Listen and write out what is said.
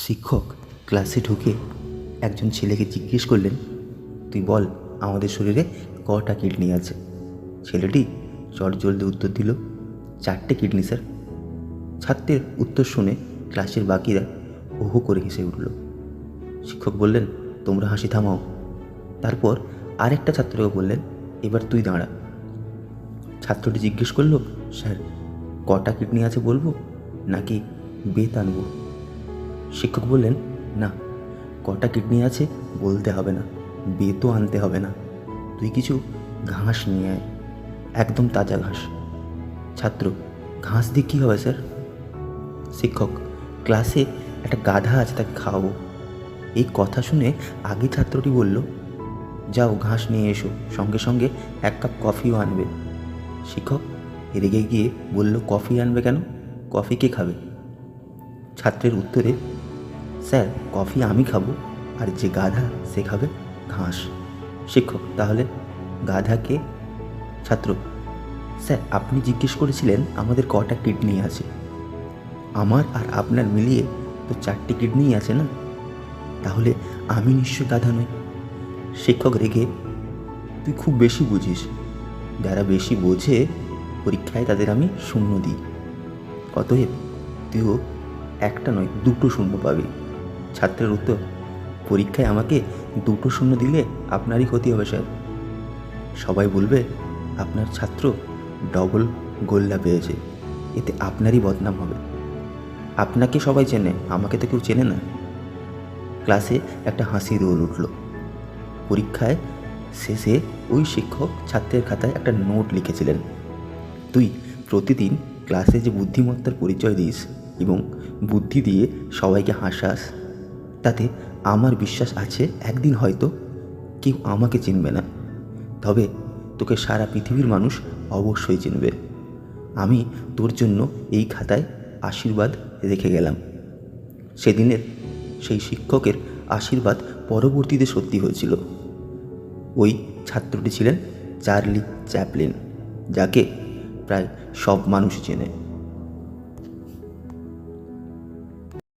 শিক্ষক ক্লাসে ঢুকে একজন ছেলেকে জিজ্ঞেস করলেন, তুই বল আমাদের শরীরে কটা কিডনি আছে? ছেলেটি চটজলদি উত্তর দিল, 4টে কিডনি স্যার। ছাত্রের উত্তর শুনে ক্লাসের বাকিরা হু হু করে হেসে উঠল। শিক্ষক বললেন, তোমরা হাসি থামাও। তারপর আরেকটা ছাত্রকে বললেন, এবার তুই দাঁড়া। ছাত্রটি জিজ্ঞেস করল, স্যার কটা কিডনি আছে বলবো নাকি বেত আনবো? শিক্ষক বললেন, না, কটা কিডনি আছে বলতে হবে না, বেতও আনতে হবে না, তুই কিছু ঘাস নিয়ে আয়, একদম তাজা ঘাস। ছাত্র, ঘাস দিয়ে কী হবে স্যার? শিক্ষক, ক্লাসে একটা গাধা আছে, তাকে খাওয়াবো। এই কথা শুনে আগে ছাত্রটি বলল, যাও ঘাস নিয়ে এসো, সঙ্গে সঙ্গে 1 কাপ কফিও আনবে। শিক্ষক রেগে গিয়ে বলল, কফি আনবে কেন? কফি কে খাবে? ছাত্রের উত্তরে, স্যার কফি আমি খাবো, আর যে গাধা সে খাবে ঘাস। শিক্ষক, তাহলে গাধা কে? ছাত্র, স্যার আপনি জিজ্ঞেস করেছিলেন আমাদের কটা কিডনি আছে, আমার আর আপনার মিলিয়ে তো 4টে কিডনিই আছে না, তাহলে আমি নিশ্চয় গাধা নই। শিক্ষক রেগে, তুই খুব বেশি বুঝিস, যারা বেশি বোঝে পরীক্ষায় তাদের আমি 0 দিই, অতএব তুইও একটা নয় 2টো 0 পাবি। ছাত্রের উত্তর, পরীক্ষায় আমাকে 2টো 0 দিলে আপনারই ক্ষতি হবে স্যার। সবাই বলবে আপনার ছাত্র ডবল গোল্লা পেয়েছে, এতে আপনারই বদনাম হবে। আপনাকে সবাই চেনে, আমাকে তো কেউ চেনে না। ক্লাসে একটা হাসি রোল উঠল। পরীক্ষায় শেষে ওই শিক্ষক ছাত্রের খাতায় একটা নোট লিখেছিলেন, তুই প্রতিদিন ক্লাসে যে বুদ্ধিমত্তার পরিচয় দিস এবং বুদ্ধি দিয়ে সবাইকে হাসাস, তাতে আমার বিশ্বাস আছে একদিন হয়তো কেউ আমাকে চিনবে না, তবে তোকে সারা পৃথিবীর মানুষ অবশ্যই চিনবে। আমি তোর জন্য এই খাতায় আশীর্বাদ রেখে গেলাম। সেদিনের সেই শিক্ষকের আশীর্বাদ পরবর্তীতে সত্যি হয়েছিল। ওই ছাত্রটি ছিলেন চার্লি চ্যাপলিন, যাকে প্রায় সব মানুষ চেনে।